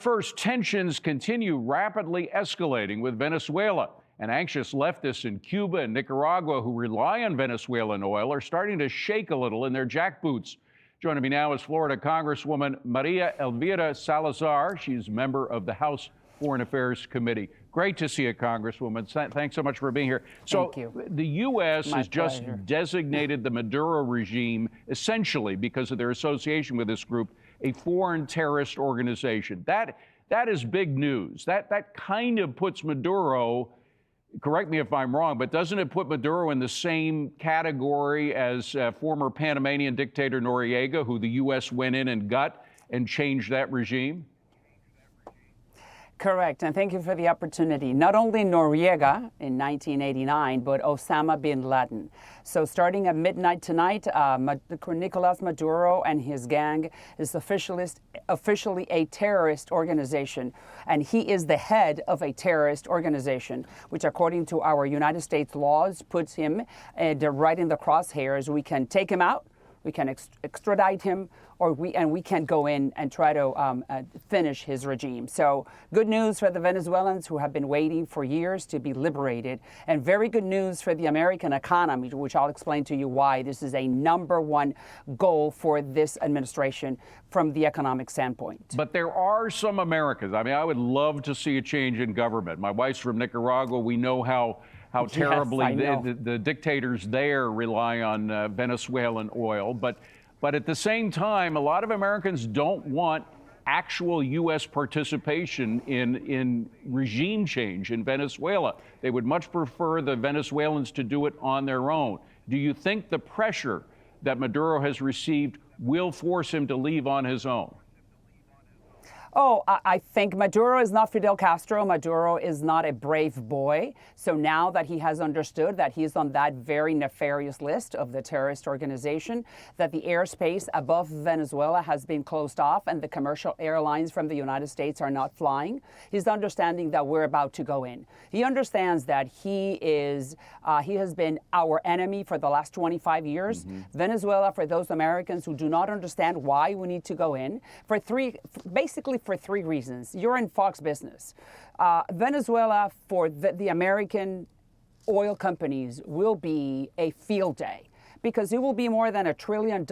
First, tensions continue rapidly escalating with Venezuela. And anxious leftists in Cuba and Nicaragua who rely on Venezuelan oil are starting to shake a little in their jackboots. Joining me now is Florida Congresswoman Maria Elvira Salazar. She's a member of the House Foreign Affairs Committee. Great to see you, Congresswoman. Thanks so much for being here. Thank you. The U.S. has just pleasure. designated the Maduro regime, essentially because of their association with this group, a foreign terrorist organization. That is big news. That kind of puts Maduro, correct me if I'm wrong, but doesn't it put Maduro in the same category as former Panamanian dictator Noriega, who the U.S. went in and got and changed that regime? Correct, and thank you for the opportunity. Not only Noriega in 1989, but Osama bin Laden. So starting at midnight tonight, Nicolas Maduro and his gang is officially a terrorist organization, and he is the head of a terrorist organization, which according to our United States laws puts him right in the crosshairs. We can take him out, we can extradite him, or we can go in and try to finish his regime. So good news for the Venezuelans who have been waiting for years to be liberated, and very good news for the American economy, which I'll explain to you why this is a #1 goal for this administration from the economic standpoint. But there are some Americans. I mean, I would love to see a change in government. My wife's from Nicaragua. We know how terribly the dictators there rely on Venezuelan oil. But at the same time, a lot of Americans don't want actual U.S. participation in regime change in Venezuela. They would much prefer the Venezuelans to do it on their own. Do you think the pressure that Maduro has received will force him to leave on his own? Oh, I think Maduro is not Fidel Castro. Maduro is not a brave boy. So now that he has understood that he's on that very nefarious list of the terrorist organization, that the airspace above Venezuela has been closed off and the commercial airlines from the United States are not flying, he's understanding that we're about to go in. He understands that he has been our enemy for the last 25 years. Venezuela, for those Americans who do not understand why we need to go in, for three reasons. You're in Fox Business. Venezuela, for the American oil companies, will be a field day because it will be more than $1 trillion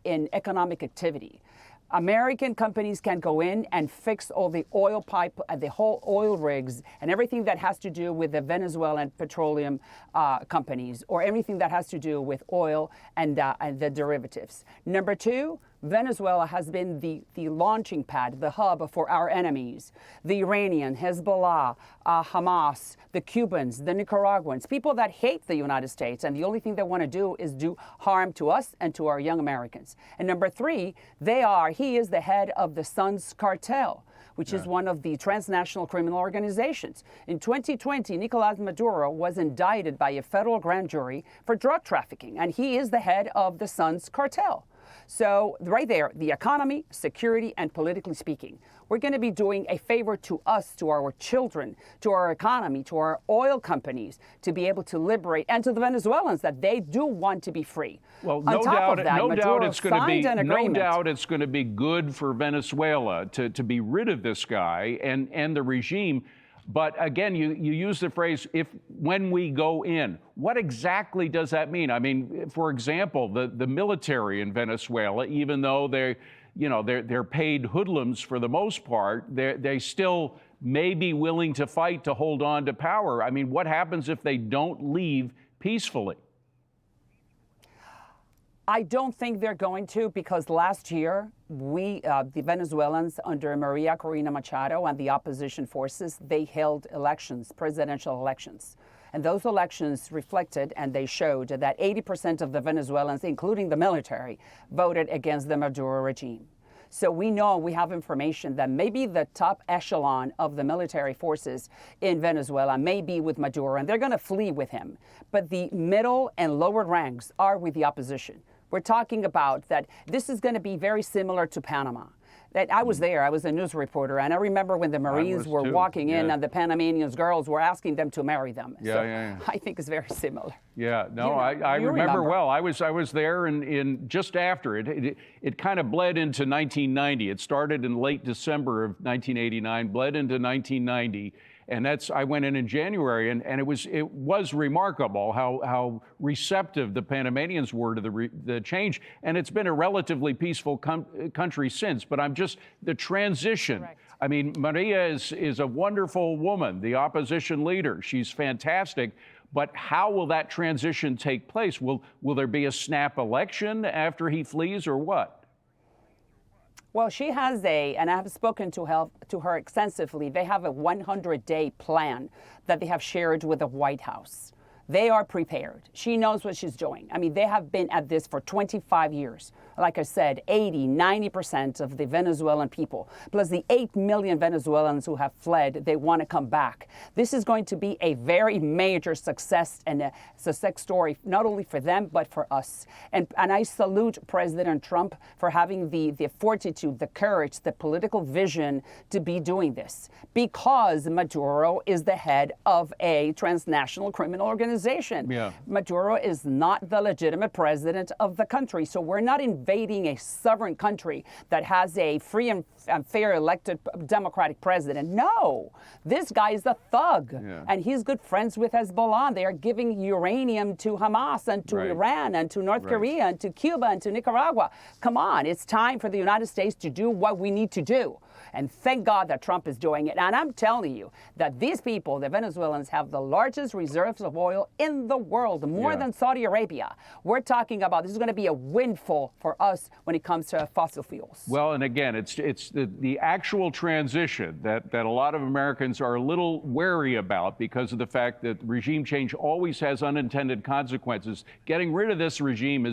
in economic activity. American companies can go in and fix all the oil pipe, the whole oil rigs, and everything that has to do with the Venezuelan petroleum companies, or everything that has to do with oil and the derivatives. Number two, Venezuela has been the launching pad, the hub for our enemies, the Iranian, Hezbollah, Hamas, the Cubans, the Nicaraguans, people that hate the United States, and the only thing they want to do is do harm to us and to our young Americans. And number three, he is the head of the Sons Cartel, which is one of the transnational criminal organizations. In 2020, Nicolas Maduro was indicted by a federal grand jury for drug trafficking, and he is the head of the Sons Cartel. So right there, the economy, security, and politically speaking, we're going to be doing a favor to us, to our children, to our economy, to our oil companies, to be able to liberate, and to the Venezuelans that they do want to be free. Well, no doubt it's going to be good for Venezuela to be rid of this guy and the regime. But again, you use the phrase when we go in. What exactly does that mean? I mean, for example, the military in Venezuela, even though they're paid hoodlums for the most part, they still may be willing to fight to hold on to power. I mean, what happens if they don't leave peacefully? I don't think they're going to, because last year, the Venezuelans under Maria Corina Machado and the opposition forces, they held elections, presidential elections. And those elections reflected and they showed that 80% of the Venezuelans, including the military, voted against the Maduro regime. So we know, we have information that maybe the top echelon of the military forces in Venezuela may be with Maduro, and they're going to flee with him. But the middle and lower ranks are with the opposition. We're talking about that this is going to be very similar to Panama. That I was there. I was a news reporter, and I remember when the Marines were too. walking in, Yeah. and the Panamanian girls were asking them to marry them. Yeah, So yeah. I think it's very similar. Yeah, no, You know, I you remember remember. well. I was there in just after it kind of bled into 1990. It started in late December of 1989, bled into 1990, and I went in January, and it was remarkable how receptive the Panamanians were to the change, and it's been a relatively peaceful country since. But the transition. Correct. I mean, Maria is a wonderful woman, the opposition leader. She's fantastic. But how will that transition take place? Will there be a snap election after he flees, or what? Well, she has and I have spoken to her extensively. They have a 100-day plan that they have shared with the White House. They are prepared. She knows what she's doing. I mean, they have been at this for 25 years. Like I said, 90% of the Venezuelan people, plus the 8 million Venezuelans who have fled, they want to come back. This is going to be a very major success and a success story, not only for them, but for us. And I salute President Trump for having the fortitude, the courage, the political vision to be doing this, because Maduro is the head of a transnational criminal organization. Yeah. Maduro is not the legitimate president of the country. So we're not invading a sovereign country that has a free and fair elected democratic president. No, this guy is a thug, and he's good friends with Hezbollah. They are giving uranium to Hamas and to Iran and to North Korea and to Cuba and to Nicaragua. Come on, it's time for the United States to do what we need to do. And thank God that Trump is doing it. And I'm telling you that these people, the Venezuelans, have the largest reserves of oil in the world, more than Saudi Arabia. We're talking about this is going to be a windfall for us when it comes to fossil fuels. Well, and again, it's the actual transition that a lot of Americans are a little wary about because of the fact that regime change always has unintended consequences. Getting rid of this regime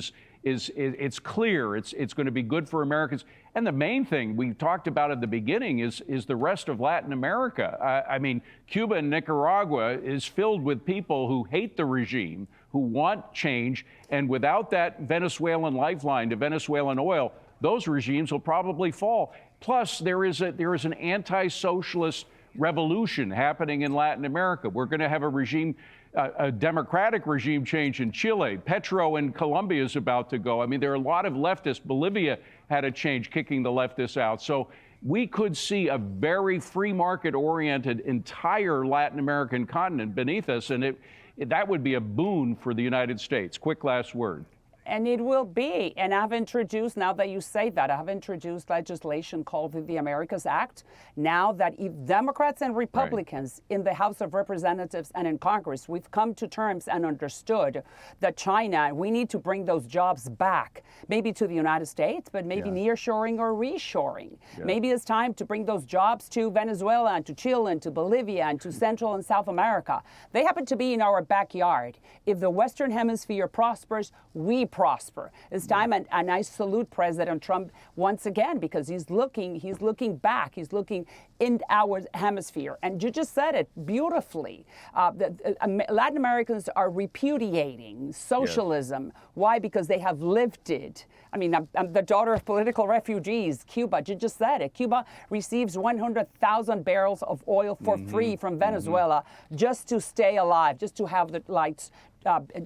it's clear it's going to be good for Americans. And the main thing we talked about at the beginning is the rest of Latin America. I mean, Cuba and Nicaragua is filled with people who hate the regime, who want change, and without that Venezuelan lifeline to Venezuelan oil, those regimes will probably fall. Plus, there is an anti-socialist revolution happening in Latin America. We're going to have a democratic regime change in Chile. Petro in Colombia is about to go. I mean, there are a lot of leftists. Bolivia had a change, kicking the leftists out. So we could see a very free market-oriented entire Latin American continent beneath us, and that would be a boon for the United States. Quick last word. And it will be. And I've introduced, now that you say that, I've introduced legislation called the Americas Act. Now that Democrats and Republicans in the House of Representatives and in Congress, we've come to terms and understood that China, we need to bring those jobs back, maybe to the United States, but maybe nearshoring or reshoring. Maybe it's time to bring those jobs to Venezuela and to Chile and to Bolivia and to Central and South America. They happen to be in our backyard. If the Western Hemisphere prospers, we prosper. It's time, and I salute President Trump once again, because he's looking back, he's looking in our hemisphere. And you just said it beautifully. Latin Americans are repudiating socialism. Why? Because they have lived it. I mean, I'm the daughter of political refugees. Cuba, you just said it. Cuba receives 100,000 barrels of oil for free from Venezuela just to stay alive, just to have the lights,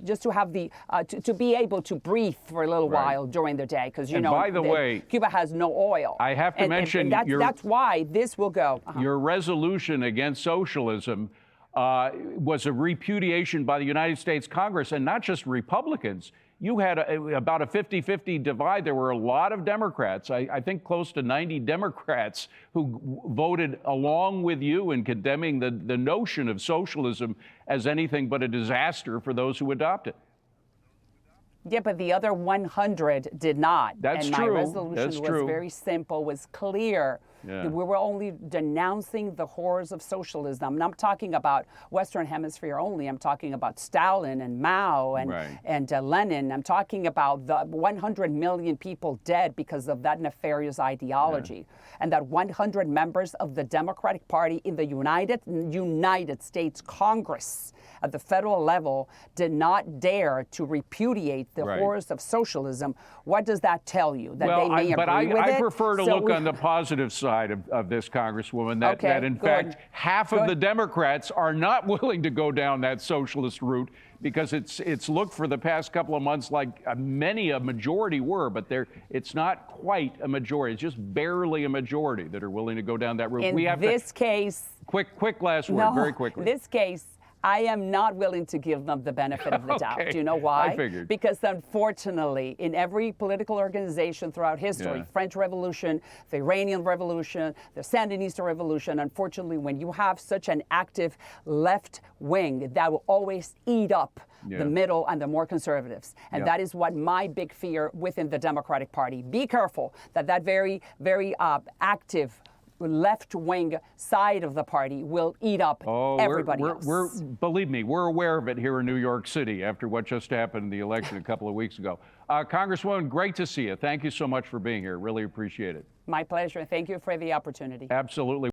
just to have to be able to breathe for a little while during the day, because by the way, Cuba has no oil. I have to mention that's why this will go. Your resolution against socialism was a repudiation by the United States Congress, and not just Republicans. You had about a 50-50 divide. There were a lot of Democrats, I think close to 90 Democrats, who voted along with you in condemning the notion of socialism as anything but a disaster for those who adopt it. Yeah, but the other 100 did not. That's and true. My resolution was very simple, was clear. Yeah. We were only denouncing the horrors of socialism. I'm not talking about Western Hemisphere only. I'm talking about Stalin and Mao and, Right. and Lenin. I'm talking about the 100 million people dead because of that nefarious ideology. And that 100 members of the Democratic Party in the United States Congress at the federal level did not dare to repudiate the Right. horrors of socialism. What does that tell you? That Well, they may agree with I it? prefer to So look on the positive side of this, Congresswoman, that, Okay, that in good. fact, half of Good. the Democrats are not willing to go down that socialist route, because it's looked for the past couple of months like a majority were, but it's not quite a majority. It's just barely a majority that are willing to go down that route. In We have this case, quick last word, no, very quickly. This case, I am not willing to give them the benefit of the doubt. Okay, Do you know why? I figured. Because unfortunately, in every political organization throughout history, Yeah. French Revolution, the Iranian Revolution, the Sandinista Revolution, unfortunately, when you have such an active left wing, that will always eat up Yeah. the middle and the more conservatives. And Yeah. that is what my big fear within the Democratic Party. Be careful that very, very active left-wing side of the party will eat up everybody else. Believe me, we're aware of it here in New York City after what just happened in the election a couple of weeks ago. Congresswoman, great to see you. Thank you so much for being here. Really appreciate it. My pleasure. Thank you for the opportunity. Absolutely.